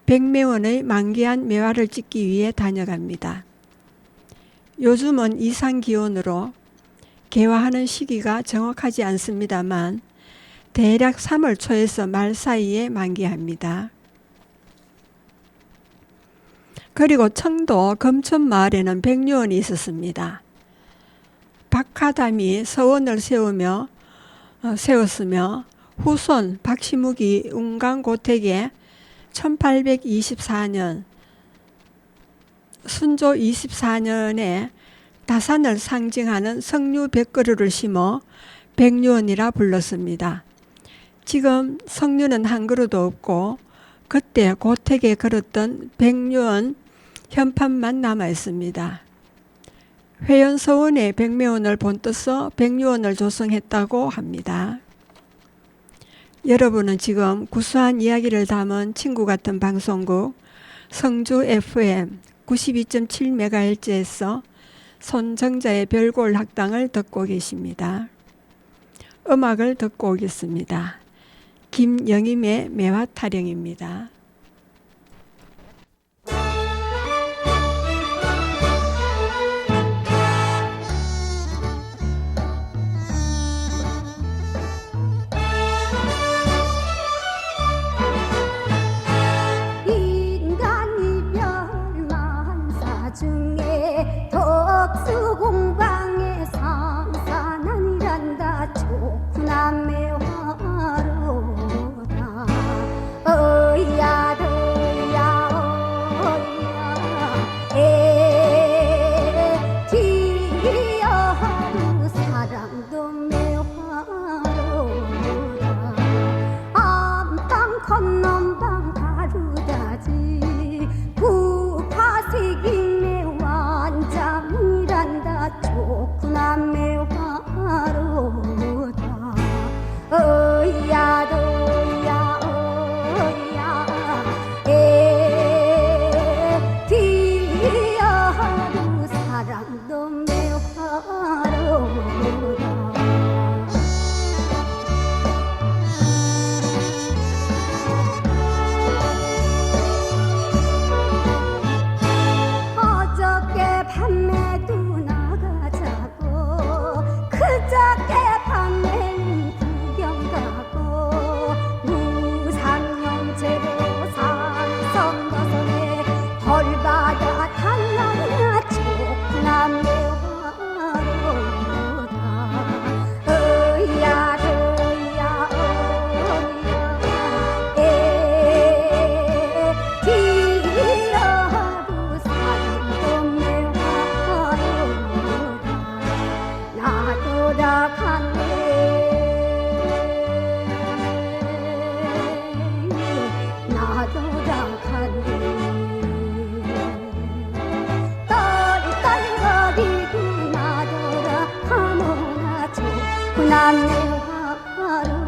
백매원의 만개한 매화를 찍기 위해 다녀갑니다. 요즘은 이상기온으로 개화하는 시기가 정확하지 않습니다만 대략 3월 초에서 말 사이에 만개합니다. 그리고 청도 검천마을에는 백류원이 있었습니다. 박하담이 서원을 세웠으며 후손 박시묵이 운강고택에 1824년 순조 24년에 다산을 상징하는 석류 100그루를 심어 백류원이라 불렀습니다. 지금 석류는 한 그루도 없고 그때 고택에 걸었던 백류원 현판만 남아 있습니다. 회연서원에 백매원을 본떠서 백류원을 조성했다고 합니다. 여러분은 지금 구수한 이야기를 담은 친구 같은 방송국 성주 FM 92.7MHz에서 손정자의 별골 학당을 듣고 계십니다. 음악을 듣고 오겠습니다. 김영임의 매화 타령입니다. 인간 이별 나중에 덕수 공방에 상산하니란다 좋구나매 화로다 어이야 더야 어이야 에 뒤여하루 사랑도 매화로다 안방 건넌방 가루다지 구파색이네 완장이란다 좋구나 매화로다 어이야 더야 어이야 에 뒤여하루 사랑도 매화로다 어저께 밤에도 나가자고 그저께 밤에는 구경 가고 무상용체로 산성 거선에 벌받아 달라나 좋구나 매화로다 어이야 더야 어이야 에 뒤여하루 사랑도 매화로다 나도다 갔네 나도다 갔네 떨떨거리고 나도다 가모나 좋구나 매화로다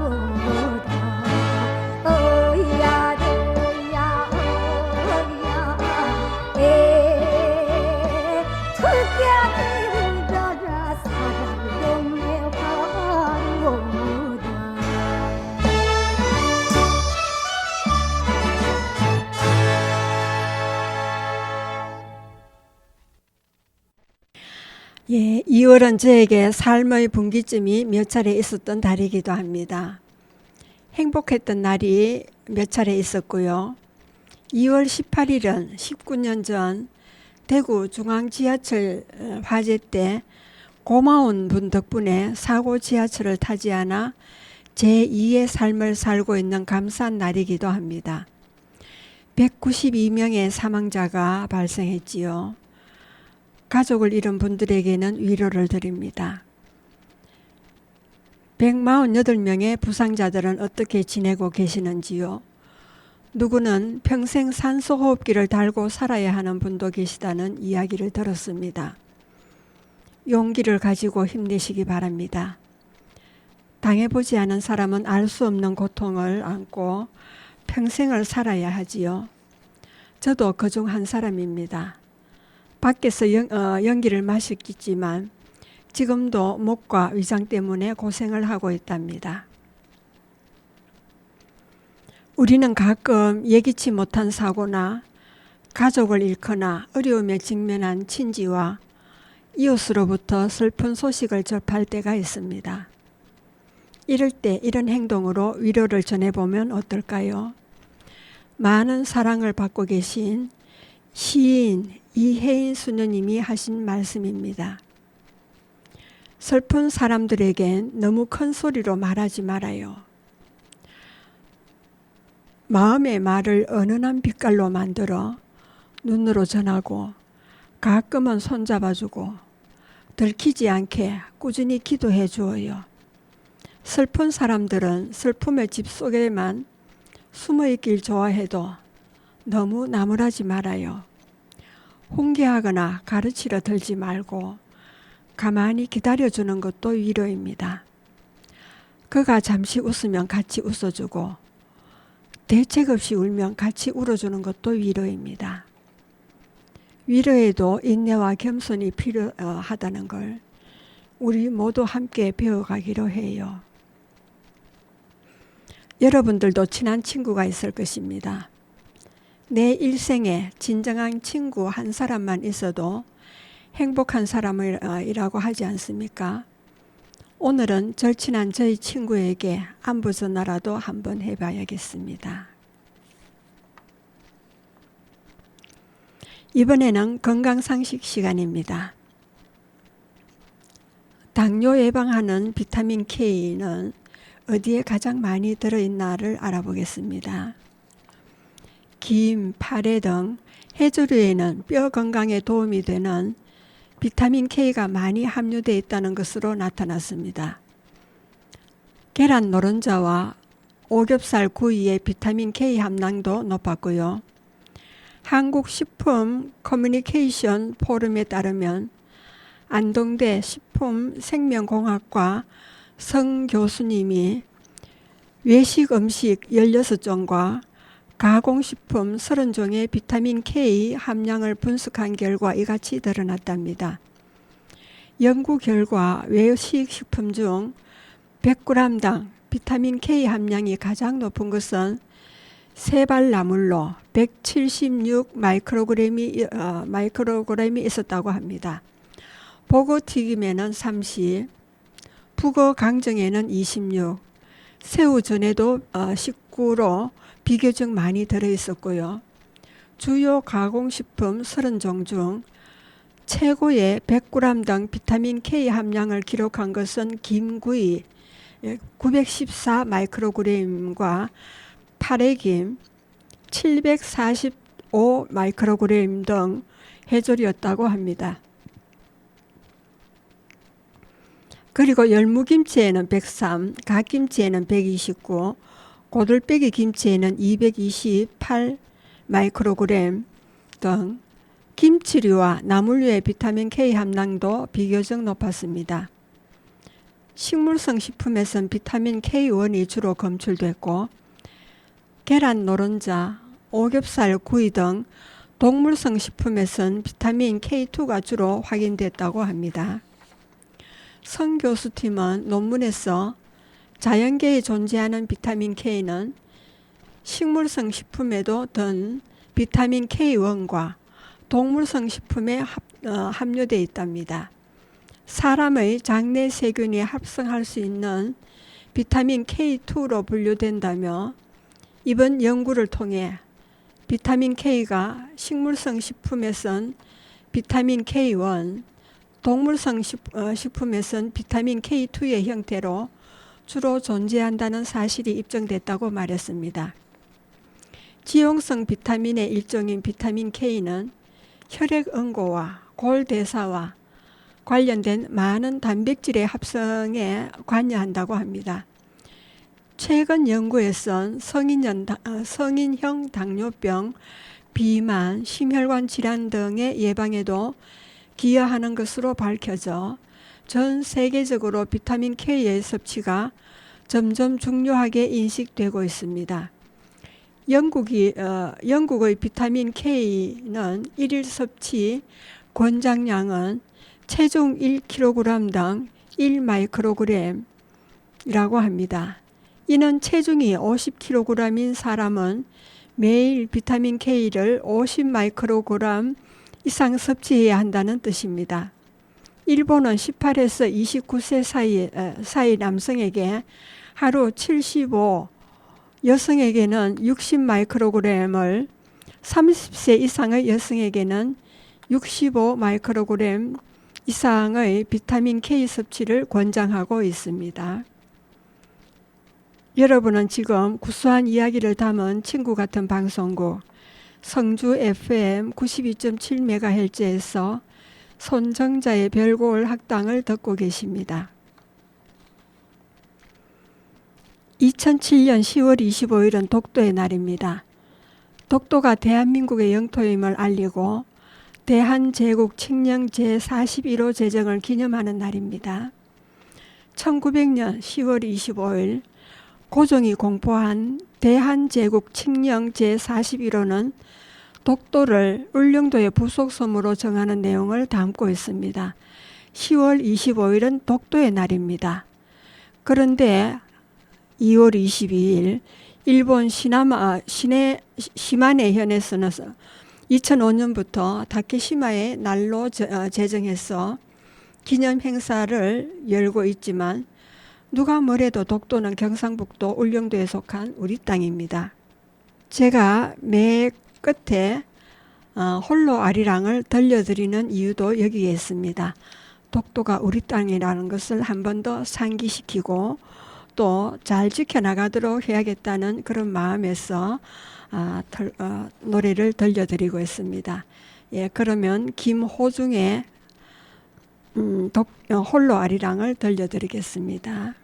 어이야 더야 어이야 에 특별히 울더라 사랑도 매화로다 예, 2월은 저에게 삶의 분기점이 몇 차례 있었던 달이기도 합니다. 행복했던 날이 몇 차례 있었고요. 2월 18일은 19년 전 대구 중앙지하철 화재 때 고마운 분 덕분에 사고 지하철을 타지 않아 제2의 삶을 살고 있는 감사한 날이기도 합니다. 192명의 사망자가 발생했지요. 가족을 잃은 분들에게는 위로를 드립니다. 148명의 부상자들은 어떻게 지내고 계시는지요? 누구는 평생 산소호흡기를 달고 살아야 하는 분도 계시다는 이야기를 들었습니다. 용기를 가지고 힘내시기 바랍니다. 당해보지 않은 사람은 알 수 없는 고통을 안고 평생을 살아야 하지요. 저도 그중 한 사람입니다. 밖에서 연기를 마셨겠지만 지금도 목과 위장 때문에 고생을 하고 있답니다. 우리는 가끔 예기치 못한 사고나 가족을 잃거나 어려움에 직면한 친지와 이웃으로부터 슬픈 소식을 접할 때가 있습니다. 이럴 때 이런 행동으로 위로를 전해보면 어떨까요? 많은 사랑을 받고 계신 시인 이혜인 수녀님이 하신 말씀입니다. 슬픈 사람들에겐 너무 큰 소리로 말하지 말아요. 마음의 말을 은은한 빛깔로 만들어 눈으로 전하고 가끔은 손잡아주고 들키지 않게 꾸준히 기도해 주어요. 슬픈 사람들은 슬픔의 집 속에만 숨어 있길 좋아해도 너무 나무라지 말아요. 훈계하거나 가르치려 들지 말고 가만히 기다려주는 것도 위로입니다. 그가 잠시 웃으면 같이 웃어주고 대책 없이 울면 같이 울어주는 것도 위로입니다. 위로에도 인내와 겸손이 필요하다는 걸 우리 모두 함께 배워가기로 해요. 여러분들도 친한 친구가 있을 것입니다. 내 일생에 진정한 친구 한 사람만 있어도 행복한 사람이라고 하지 않습니까? 오늘은 절친한 저희 친구에게 안부 전화라도 한번 해봐야겠습니다. 이번에는 건강상식 시간입니다. 당뇨 예방하는 비타민 K는 어디에 가장 많이 들어있나를 알아보겠습니다. 김, 파래 등 해조류에는 뼈 건강에 도움이 되는 비타민 K가 많이 함유되어 있다는 것으로 나타났습니다. 계란 노른자와 오겹살 구이의 비타민 K 함량도 높았고요. 한국식품 커뮤니케이션 포럼에 따르면 안동대 식품생명공학과 성 교수님이 외식 음식 16종과 가공식품 30종의 비타민 K 함량을 분석한 결과 이같이 드러났답니다. 연구 결과 외식 식품 중 100g당 비타민 K 함량이 가장 높은 것은 세발나물로 176 마이크로그램이 있었다고 합니다. 보거 튀김에는 30, 북어 강정에는 26, 새우전에도 19로 비교적 많이 들어있었고요. 주요 가공식품 30종 중 최고의 100g당 비타민 K 함량을 기록한 것은 김구이 914 마이크로그램과 파래김 745 마이크로그램 등 해조류였다고 합니다. 그리고 열무김치에는 103, 갓김치에는 129, 고들빼기 김치에는 228 마이크로그램 등 김치류와 나물류의 비타민 K 함량도 비교적 높았습니다. 식물성 식품에선 비타민 K1이 주로 검출됐고 계란 노른자, 오겹살 구이 등 동물성 식품에선 비타민 K2가 주로 확인됐다고 합니다. 성 교수팀은 논문에서 자연계에 존재하는 비타민 K는 식물성 식품에도 든 비타민 K1과 동물성 식품에 함유되어 있답니다. 사람의 장내 세균이 합성할 수 있는 비타민 K2로 분류된다며 이번 연구를 통해 비타민 K가 식물성 식품에선 비타민 K1, 동물성 식품에선 비타민 K2의 형태로 주로 존재한다는 사실이 입증됐다고 말했습니다. 지용성 비타민의 일종인 비타민 K는 혈액 응고와 골대사와 관련된 많은 단백질의 합성에 관여한다고 합니다. 최근 연구에선 성인형 당뇨병, 비만, 심혈관 질환 등의 예방에도 기여하는 것으로 밝혀져 전 세계적으로 비타민 K의 섭취가 점점 중요하게 인식되고 있습니다. 영국의 비타민 K는 일일 섭취 권장량은 체중 1kg당 1마이크로그램이라고 합니다. 이는 체중이 50kg인 사람은 매일 비타민 K를 50마이크로그램 이상 섭취해야 한다는 뜻입니다. 일본은 18에서 29세 사이 남성에게 하루 75, 여성에게는 60 마이크로그램을, 30세 이상의 여성에게는 65 마이크로그램 이상의 비타민 K 섭취를 권장하고 있습니다. 여러분은 지금 구수한 이야기를 담은 친구 같은 방송국 성주 FM 92.7MHz에서 손정자의 별고을 학당을 듣고 계십니다. 2007년 10월 25일은 독도의 날입니다. 독도가 대한민국의 영토임을 알리고 대한제국 칙령 제41호 제정을 기념하는 날입니다. 1900년 10월 25일 고종이 공포한 대한제국 칙령 제41호는 독도를 울릉도의 부속섬으로 정하는 내용을 담고 있습니다. 10월 25일은 독도의 날입니다. 그런데 2월 22일 일본 시마네 현에서는 2005년부터 다케시마의 날로 제정해서 기념 행사를 열고 있지만 누가 뭐래도 독도는 경상북도 울릉도에 속한 우리 땅입니다. 제가 매 끝에 홀로 아리랑을 들려드리는 이유도 여기에 있습니다. 독도가 우리 땅이라는 것을 한 번 더 상기시키고 또 잘 지켜나가도록 해야겠다는 그런 마음에서 노래를 들려드리고 있습니다. 예, 그러면 김호중의 홀로 아리랑을 들려드리겠습니다.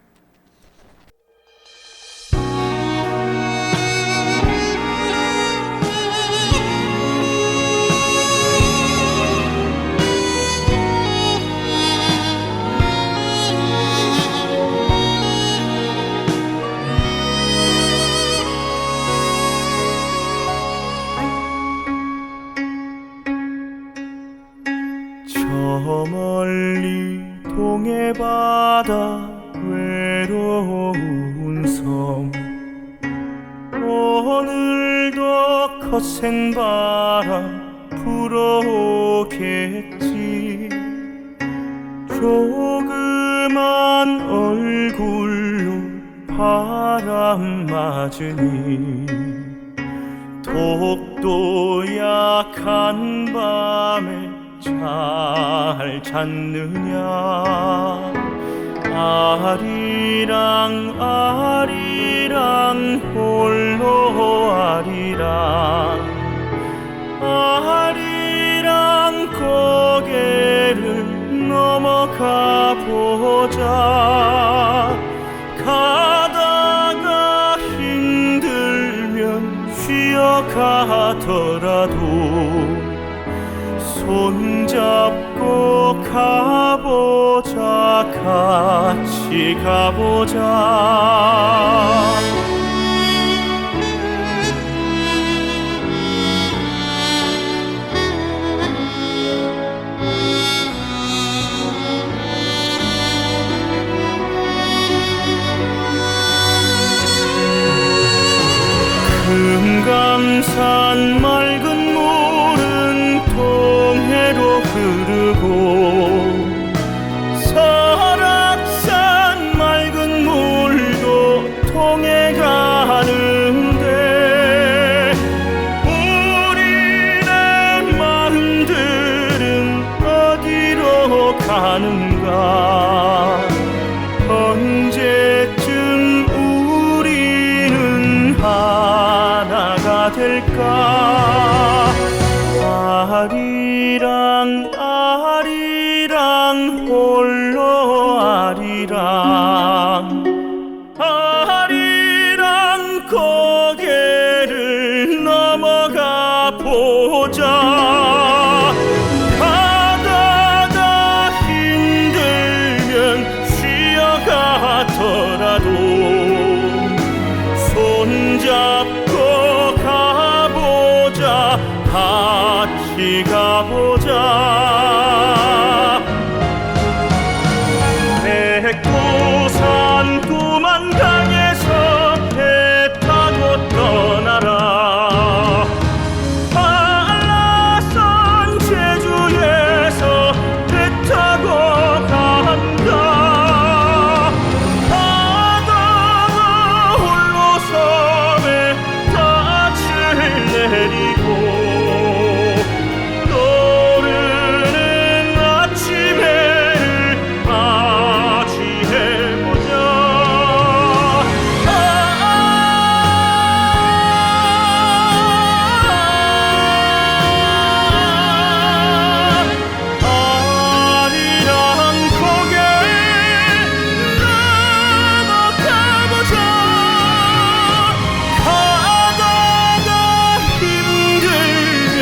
저 멀리 동해 바다 외로운 섬 오늘도 거센 바람 불어오겠지 조그만 얼굴로 바람 맞으니 독도 약한 밤에 잘 잤느냐 아리랑 아리랑 홀로 아리랑 아리랑 고개를 넘어가 보자 가다가 힘들면 쉬어가더라도 손잡고 가보자 같이 가보자 금강산 맑은 물은 동해로 흐르고 설악산 맑은 물도 통해 가는데 우리네 마음들은 어디로 가는가 언제쯤 우리는 하나가 될까 아리랑 아리랑 홀로 아리랑 아리랑 고개를 넘어가 보자 가다가 힘들면 쉬어가더라도 손잡고 가보자 같이 가보자 백두산 두만강에서 배 타고 떠나라 한라산 제주에서 배 타고 간다 바다가 홀로 섬에 닻을 내리고 떠오르는 아침에 맞이해보자 아리랑 고개 넘어가보자 가다가 힘들면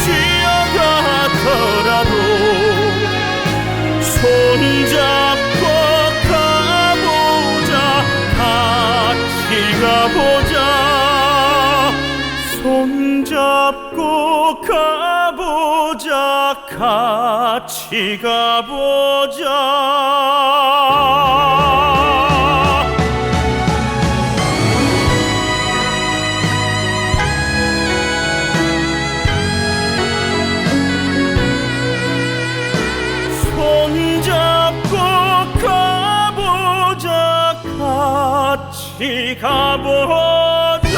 쉬어가더라도 손잡고 가보자 같이 가보자 손잡고 가보자 같이 가보자 손잡고 가보자 같이 가보자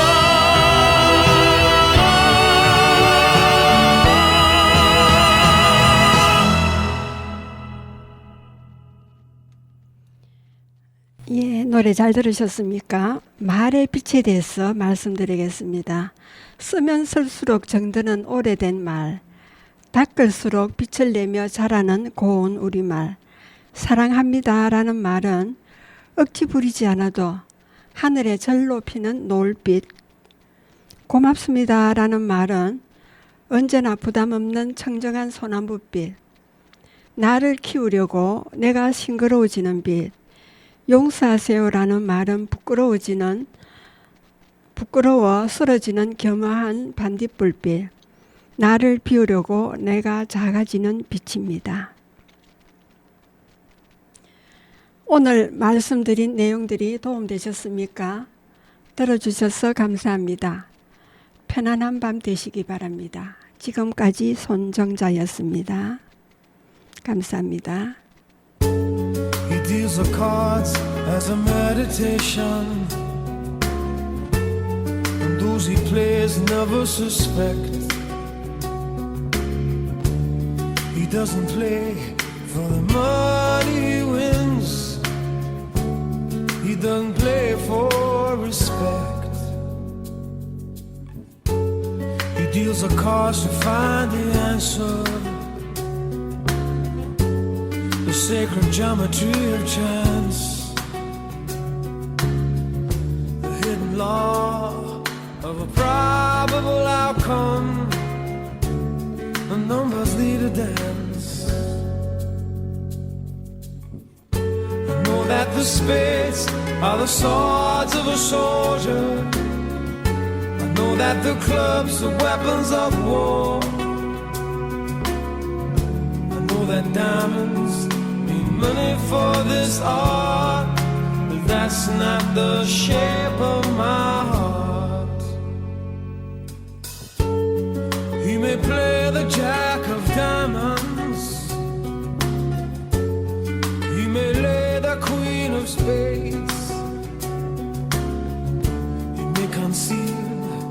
노래 잘 들으셨습니까? 말의 빛에 대해서 말씀드리겠습니다. 쓰면 쓸수록 정드는 오래된 말, 닦을수록 빛을 내며 자라는 고운 우리말, 사랑합니다 라는 말은 억지 부리지 않아도 하늘에 절로 피는 노을빛, 고맙습니다 라는 말은 언제나 부담 없는 청정한 소나무빛, 나를 키우려고 내가 싱그러워지는 빛, 용서하세요라는 말은 부끄러워 쓰러지는 겸허한 반딧불빛, 나를 비우려고 내가 작아지는 빛입니다. 오늘 말씀드린 내용들이 도움되셨습니까? 들어주셔서 감사합니다. 편안한 밤 되시기 바랍니다. 지금까지 손정자였습니다. 감사합니다. He deals the cards as a meditation, and those he plays never suspect. He doesn't play for the money he wins, he doesn't play for respect. He deals the cards to find the answer, the sacred geometry of chance, the hidden law of a probable outcome. The numbers lead a dance. I know that the spades are the swords of a soldier, I know that the clubs are weapons of war, I know that diamonds need money for this art, but that's not the shape of my heart. He may play the jack of diamonds, he may lay the queen of spades, he may conceal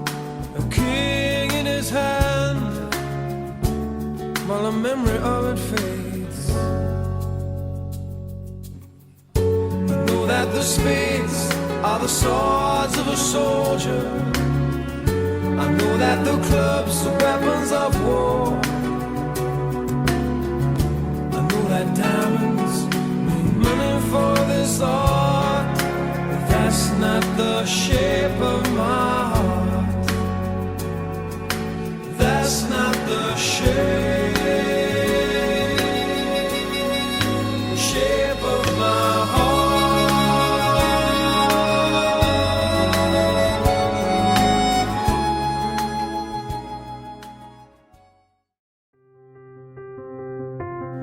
a king in his hand while the memory of it fades. I know that the spades are the swords of a soldier, I know that the clubs are weapons of war, I know that diamonds need money for this art, but that's not the shape of my heart. That's not the shape of my heart.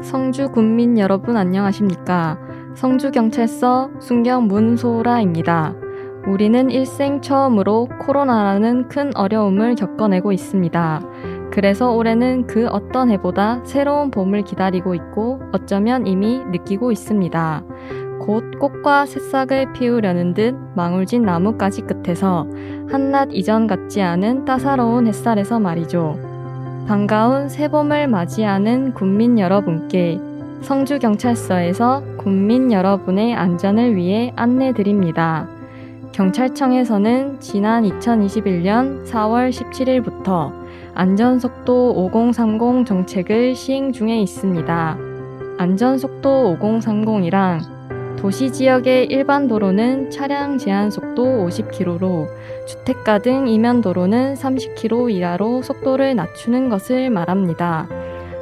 성주 군민 여러분 안녕하십니까? 성주경찰서 순경문소라입니다. 우리는 일생 처음으로 코로나라는 큰 어려움을 겪어내고 있습니다. 그래서 올해는 그 어떤 해보다 새로운 봄을 기다리고 있고 어쩌면 이미 느끼고 있습니다. 곧 꽃과 새싹을 피우려는 듯 망울진 나뭇가지 끝에서 한낮 이전 같지 않은 따사로운 햇살에서 말이죠. 반가운 새봄을 맞이하는 군민 여러분께 성주경찰서에서 군민 여러분의 안전을 위해 안내드립니다. 경찰청에서는 지난 2021년 4월 17일부터 안전속도 5030 정책을 시행 중에 있습니다. 안전속도 5030이랑 도시지역의 일반 도로는 차량 제한 속도 50km로 주택가 등 이면 도로는 30km 이하로 속도를 낮추는 것을 말합니다.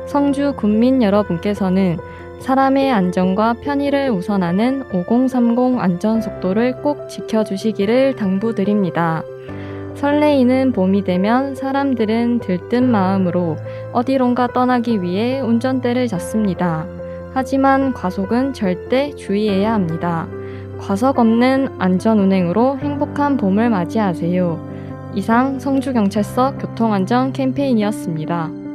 성주 군민 여러분께서는 사람의 안전과 편의를 우선하는 5030 안전속도를 꼭 지켜주시기를 당부드립니다. 설레이는 봄이 되면 사람들은 들뜬 마음으로 어디론가 떠나기 위해 운전대를 잡습니다. 하지만 과속은 절대 주의해야 합니다. 과속 없는 안전운행으로 행복한 봄을 맞이하세요. 이상 성주경찰서 교통안전 캠페인이었습니다.